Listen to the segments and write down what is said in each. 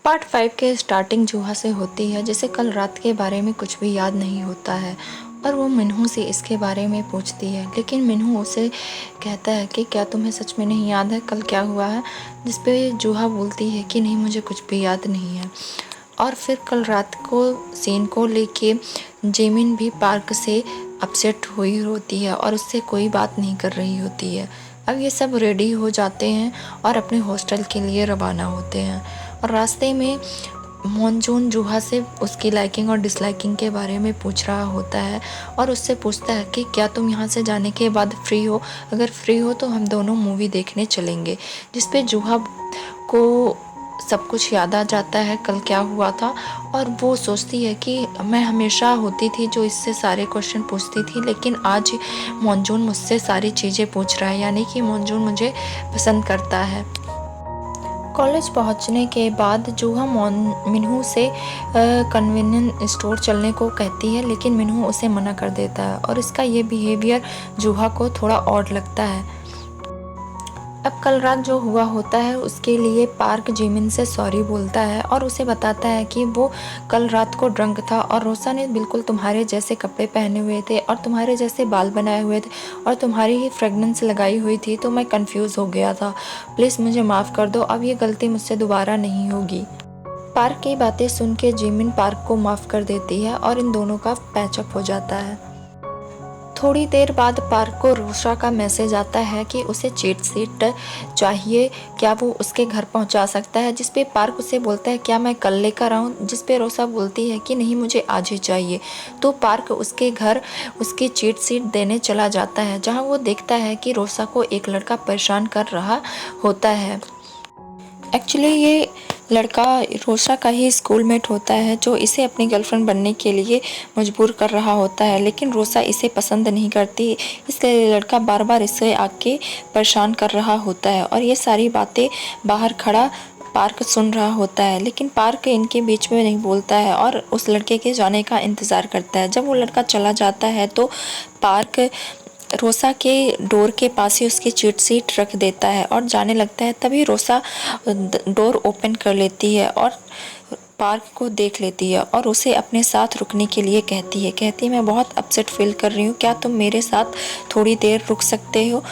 Part 5 के starting जूहा से होती है, जिसे कल रात के बारे में कुछ भी याद नहीं होता है और वो मिन्हू से इसके बारे में पूछती है। लेकिन मिन्हू उसे कहता है कि क्या तुम्हें सच में नहीं याद है कल क्या हुआ है, जिस पे जूहा बोलती है कि नहीं, मुझे कुछ भी याद नहीं है। और फिर कल रात को सीन को लेके जेमिन भी पार्क से अपसेट हुई होती है और उससे कोई बात नहीं कर रही होती है। अब ये सब रेडी हो जाते हैं और अपने हॉस्टल के लिए रवाना होते हैं और रास्ते में मॉनजून जूहा से उसकी लाइकिंग और डिसलाइकिंग के बारे में पूछ रहा होता है और उससे पूछता है कि क्या तुम यहाँ से जाने के बाद फ्री हो, अगर फ्री हो तो हम दोनों मूवी देखने चलेंगे। जिस पे जूहा को सब कुछ याद आ जाता है कल क्या हुआ था और वो सोचती है कि मैं हमेशा होती थी जो इससे सारे क्वेश्चन पूछती थी, लेकिन आज मॉनजून मुझसे सारी चीज़ें पूछ रहा है, यानी कि मॉनजून मुझे पसंद करता है। कॉलेज पहुंचने के बाद जूहा मिन्हू से कन्वीनियंस स्टोर चलने को कहती है, लेकिन मिन्हू उसे मना कर देता है और इसका ये बिहेवियर जूहा को थोड़ा ऑड लगता है। अब कल रात जो हुआ होता है उसके लिए पार्क जिमिन से सॉरी बोलता है और उसे बताता है कि वो कल रात को ड्रंक था और रोसा ने बिल्कुल तुम्हारे जैसे कपड़े पहने हुए थे और तुम्हारे जैसे बाल बनाए हुए थे और तुम्हारी ही फ्रेगनेंस लगाई हुई थी, तो मैं कंफ्यूज हो गया था। प्लीज़ मुझे माफ़ कर दो, अब ये गलती मुझसे दोबारा नहीं होगी। पार्क की बातें सुन के जिमिन पार्क को माफ़ कर देती है और इन दोनों का पैचअप हो जाता है। थोड़ी देर बाद पार्क को रोशा का मैसेज आता है कि उसे चीट शीट चाहिए, क्या वो उसके घर पहुंचा सकता है, जिस पे पार्क उसे बोलता है क्या मैं कल लेकर आऊं, जिस पे रोशा बोलती है कि नहीं, मुझे आज ही चाहिए। तो पार्क उसके घर उसकी चीट शीट देने चला जाता है, जहां वो देखता है कि रोशा को एक लड़का परेशान कर रहा होता है। एक्चुअली ये लड़का रोशा का ही स्कूलमेट होता है जो इसे अपनी गर्लफ्रेंड बनने के लिए मजबूर कर रहा होता है, लेकिन रोशा इसे पसंद नहीं करती, इसलिए लड़का बार बार इसे आके परेशान कर रहा होता है और ये सारी बातें बाहर खड़ा पार्क सुन रहा होता है। लेकिन पार्क इनके बीच में नहीं बोलता है और उस लड़के के जाने का इंतज़ार करता है। जब वो लड़का चला जाता है तो पार्क रोसा के डोर के पास ही उसकी चीट शीट रख देता है और जाने लगता है। तभी रोसा डोर ओपन कर लेती है और पार्क को देख लेती है और उसे अपने साथ रुकने के लिए कहती है मैं बहुत अपसेट फील कर रही हूँ, क्या तुम मेरे साथ थोड़ी देर रुक सकते हो,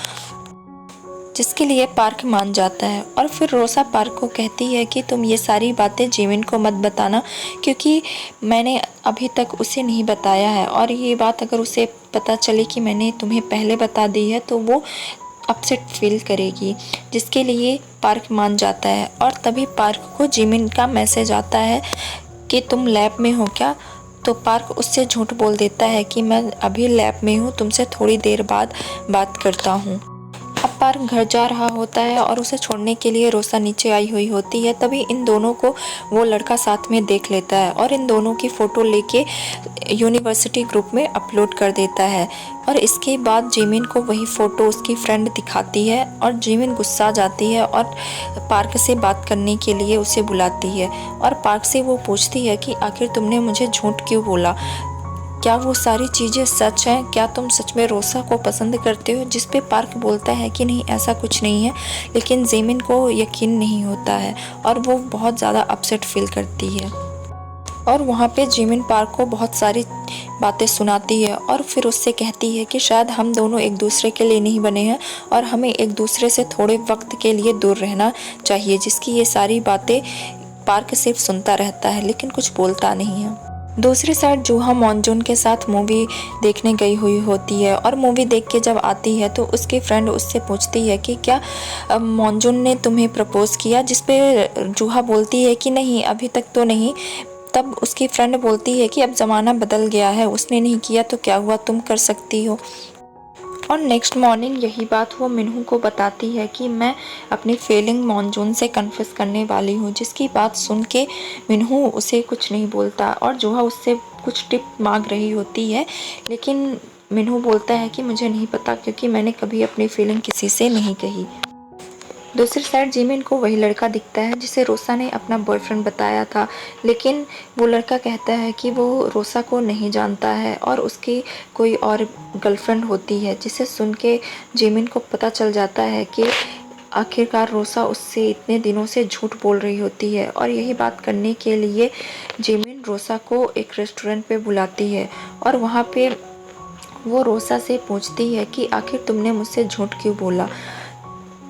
जिसके लिए पार्क मान जाता है। और फिर रोसा पार्क को कहती है कि तुम ये सारी बातें जिमिन को मत बताना, क्योंकि मैंने अभी तक उसे नहीं बताया है और ये बात अगर उसे पता चले कि मैंने तुम्हें पहले बता दी है तो वो अपसेट फील करेगी, जिसके लिए पार्क मान जाता है। और तभी पार्क को जिमिन का मैसेज आता है कि तुम लैब में हो क्या, तो पार्क उससे झूठ बोल देता है कि मैं अभी लैब में हूँ, तुमसे थोड़ी देर बाद बात करता हूँ। अब पार्क घर जा रहा होता है और उसे छोड़ने के लिए रोसा नीचे आई हुई होती है। तभी इन दोनों को वो लड़का साथ में देख लेता है और इन दोनों की फ़ोटो लेके यूनिवर्सिटी ग्रुप में अपलोड कर देता है। और इसके बाद जिमिन को वही फ़ोटो उसकी फ्रेंड दिखाती है और जिमिन गुस्सा जाती है और पार्क से बात करने के लिए उसे बुलाती है और पार्क से वो पूछती है कि आखिर तुमने मुझे झूठ क्यों बोला, क्या वो सारी चीज़ें सच हैं, क्या तुम सच में रोसा को पसंद करते हो, जिस पे पार्क बोलता है कि नहीं ऐसा कुछ नहीं है। लेकिन जिमिन को यकीन नहीं होता है और वो बहुत ज़्यादा अपसेट फील करती है और वहाँ पे जिमिन पार्क को बहुत सारी बातें सुनाती है और फिर उससे कहती है कि शायद हम दोनों एक दूसरे के लिए नहीं बने हैं और हमें एक दूसरे से थोड़े वक्त के लिए दूर रहना चाहिए, जिसकी ये सारी बातें पार्क सिर्फ सुनता रहता है लेकिन कुछ बोलता नहीं है। दूसरी साइड जूहा मॉनजून के साथ मूवी देखने गई हुई होती है और मूवी देख के जब आती है तो उसकी फ्रेंड उससे पूछती है कि क्या मॉनजून ने तुम्हें प्रपोज़ किया, जिस पे जूहा बोलती है कि नहीं अभी तक तो नहीं। तब उसकी फ्रेंड बोलती है कि अब ज़माना बदल गया है, उसने नहीं किया तो क्या हुआ, तुम कर सकती हो। और नेक्स्ट मॉर्निंग यही बात वो मिन्हू को बताती है कि मैं अपनी फीलिंग मॉनजून से कन्फेस करने वाली हूँ, जिसकी बात सुन के मिन्हू उसे कुछ नहीं बोलता और जूहा उससे कुछ टिप मांग रही होती है, लेकिन मिन्हू बोलता है कि मुझे नहीं पता क्योंकि मैंने कभी अपनी फीलिंग किसी से नहीं कही। दूसरी साइड जिमिन को वही लड़का दिखता है जिसे रोसा ने अपना बॉयफ्रेंड बताया था, लेकिन वो लड़का कहता है कि वो रोसा को नहीं जानता है और उसकी कोई और गर्लफ्रेंड होती है, जिसे सुन के जिमिन को पता चल जाता है कि आखिरकार रोसा उससे इतने दिनों से झूठ बोल रही होती है और यही बात करने के लिए जिमिन रोसा को एक रेस्टोरेंट पे बुलाती है और वहाँ पे वो रोसा से पूछती है कि आखिर तुमने मुझसे झूठ क्यों बोला।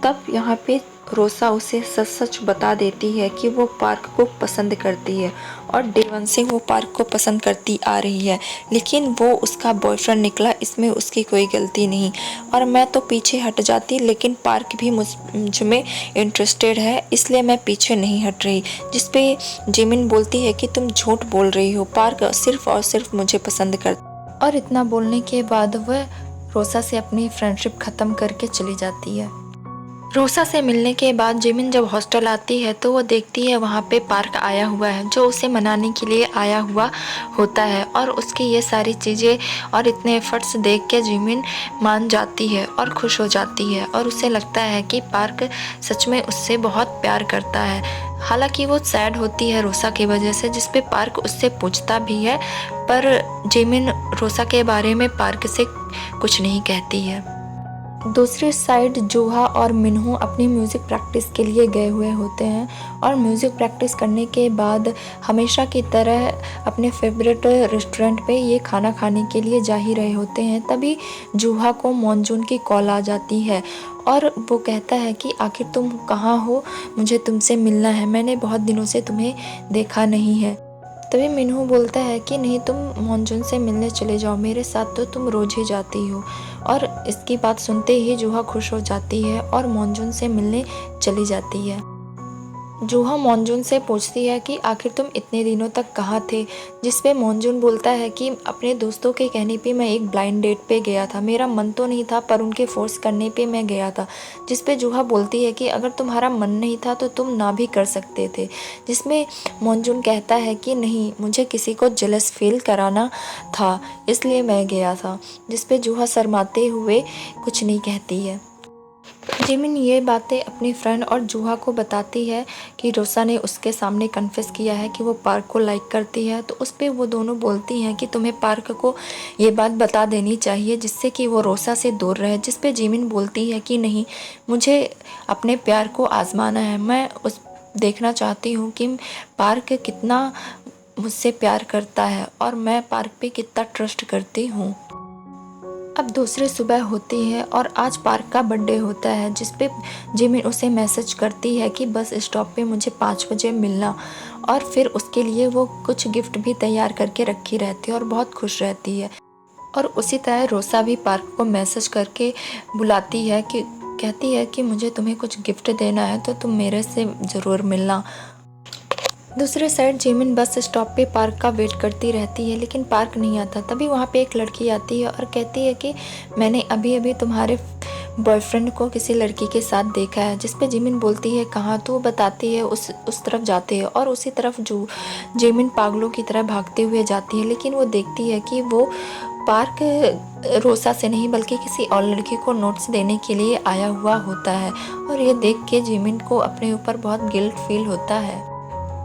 तब यहाँ पे रोसा उसे सच सच बता देती है कि वो पार्क को पसंद करती है और डे वन से वो पार्क को पसंद करती आ रही है, लेकिन वो उसका बॉयफ्रेंड निकला, इसमें उसकी कोई गलती नहीं। और मैं तो पीछे हट जाती, लेकिन पार्क भी मुझ में इंटरेस्टेड है, इसलिए मैं पीछे नहीं हट रही। जिस पे जिमिन बोलती है कि तुम झूठ बोल रही हो, पार्क सिर्फ और सिर्फ मुझे पसंद कर। और इतना बोलने के बाद वह रोसा से अपनी फ्रेंडशिप ख़त्म करके चली जाती है। रोसा से मिलने के बाद जिमिन जब हॉस्टल आती है तो वो देखती है वहाँ पे पार्क आया हुआ है, जो उसे मनाने के लिए आया हुआ होता है। और उसकी ये सारी चीज़ें और इतने एफर्ट्स देख के जिमिन मान जाती है और खुश हो जाती है और उसे लगता है कि पार्क सच में उससे बहुत प्यार करता है। हालांकि वो सैड होती है रोसा की वजह से, जिस पे पार्क उससे पूछता भी है, पर जिमिन रोसा के बारे में पार्क से कुछ नहीं कहती है। दूसरी साइड जूहा और मिन्हू अपनी म्यूज़िक प्रैक्टिस के लिए गए हुए होते हैं और म्यूज़िक प्रैक्टिस करने के बाद हमेशा की तरह अपने फेवरेट रेस्टोरेंट पे ये खाना खाने के लिए जा ही रहे होते हैं। तभी जूहा को मॉनजून की कॉल आ जाती है और वो कहता है कि आखिर तुम कहाँ हो, मुझे तुमसे मिलना है, मैंने बहुत दिनों से तुम्हें देखा नहीं है। तभी मिन्हू बोलता है कि नहीं, तुम मॉनजून से मिलने चले जाओ, मेरे साथ तो तुम रोज़ ही जाती हो। और इसकी बात सुनते ही जूहा खुश हो जाती है और मॉनजून से मिलने चली जाती है। जूहा मॉनजून से पूछती है कि आखिर तुम इतने दिनों तक कहाँ थे, जिस पे मॉनजून बोलता है कि अपने दोस्तों के कहने पे मैं एक ब्लाइंड डेट पे गया था, मेरा मन तो नहीं था पर उनके फोर्स करने पे मैं गया था। जिस पे जूहा बोलती है कि अगर तुम्हारा मन नहीं था तो तुम ना भी कर सकते थे। जिसमें मॉनजून कहता है कि नहीं, मुझे किसी को जेलस फील कराना था, इसलिए मैं गया था। जिस पे जूहा शर्माते हुए कुछ नहीं कहती है। जिमिन ये बातें अपनी फ्रेंड और जूहा को बताती है कि रोसा ने उसके सामने कन्फेस किया है कि वो पार्क को लाइक करती है। तो उस पर वो दोनों बोलती हैं कि तुम्हें पार्क को ये बात बता देनी चाहिए जिससे कि वो रोसा से दूर रहे। जिस पे जिमिन बोलती है कि नहीं, मुझे अपने प्यार को आजमाना है, मैं उस देखना चाहती हूँ कि पार्क कितना मुझसे प्यार करता है और मैं पार्क पे कितना ट्रस्ट करती हूँ। अब दूसरी सुबह होती है और आज पार्क का बर्थडे होता है, जिस पे जिमिन उसे मैसेज करती है कि बस स्टॉप पे मुझे 5 बजे मिलना। और फिर उसके लिए वो कुछ गिफ्ट भी तैयार करके रखी रहती है और बहुत खुश रहती है। और उसी तरह रोसा भी पार्क को मैसेज करके बुलाती है कि कहती है कि मुझे तुम्हें कुछ गिफ्ट देना है तो तुम मेरे से ज़रूर मिलना। दूसरे साइड जिमिन बस स्टॉप पे पार्क का वेट करती रहती है, लेकिन पार्क नहीं आता। तभी वहाँ पे एक लड़की आती है और कहती है कि मैंने अभी अभी तुम्हारे बॉयफ्रेंड को किसी लड़की के साथ देखा है। जिस पे जिमिन बोलती है कहाँ, तो वो बताती है उस तरफ जाते हैं और उसी तरफ जो जिमिन पागलों की तरह भागते हुए जाती है। लेकिन वो देखती है कि वो पार्क रोसा से नहीं बल्कि किसी और लड़की को नोट्स देने के लिए आया हुआ होता है। और ये देख के जिमिन को अपने ऊपर बहुत गिल्ट फील होता है।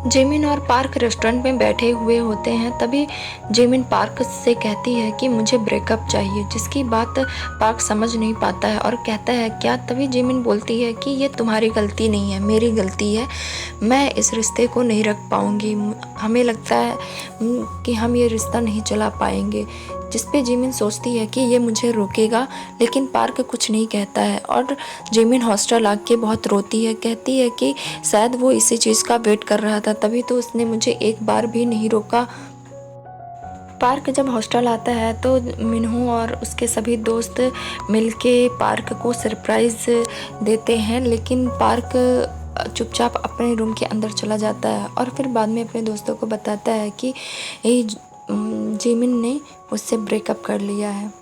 जिमिन और पार्क रेस्टोरेंट में बैठे हुए होते हैं। तभी जिमिन पार्क से कहती है कि मुझे ब्रेकअप चाहिए, जिसकी बात पार्क समझ नहीं पाता है और कहता है क्या। तभी जिमिन बोलती है कि ये तुम्हारी गलती नहीं है, मेरी गलती है, मैं इस रिश्ते को नहीं रख पाऊँगी, हमें लगता है कि हम ये रिश्ता नहीं चला पाएंगे। जिस पे जिमिन सोचती है कि ये मुझे रोकेगा, लेकिन पार्क कुछ नहीं कहता है और जिमिन हॉस्टल आके बहुत रोती है। कहती है कि शायद वो इसी चीज़ का वेट कर रहा था, तभी तो उसने मुझे एक बार भी नहीं रोका। पार्क जब हॉस्टल आता है तो मिन्हू और उसके सभी दोस्त मिलके पार्क को सरप्राइज़ देते हैं, लेकिन पार्क चुपचाप अपने रूम के अंदर चला जाता है और फिर बाद में अपने दोस्तों को बताता है कि जिमिन ने उससे ब्रेकअप कर लिया है।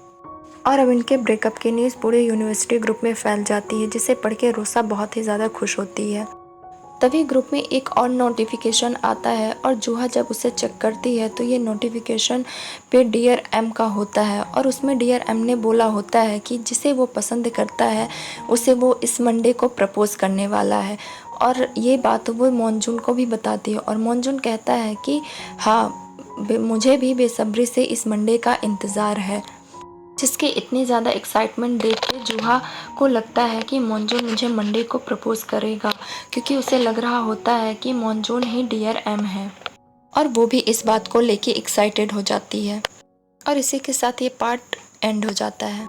और अब इनके ब्रेकअप की न्यूज़ पूरे यूनिवर्सिटी ग्रुप में फैल जाती है, जिसे पढ़ के रोसा बहुत ही ज़्यादा खुश होती है। तभी ग्रुप में एक और नोटिफिकेशन आता है और जूहा जब उसे चेक करती है तो ये नोटिफिकेशन पे डियर एम का होता है और उसमें डियर एम ने बोला होता है कि जिसे वो पसंद करता है उसे वो इस मंडे को प्रपोज़ करने वाला है। और ये बात वो मॉनजून को भी बताती है और मॉनजून कहता है कि हाँ, मुझे भी बेसब्री से इस मंडे का इंतज़ार है। जिसकी इतनी ज़्यादा एक्साइटमेंट देख के जूहा को लगता है कि मॉन्जून मुझे मंडे को प्रपोज करेगा, क्योंकि उसे लग रहा होता है कि मॉन्जून ही डियर एम है और वो भी इस बात को लेके एक्साइटेड हो जाती है। और इसी के साथ ये पार्ट एंड हो जाता है।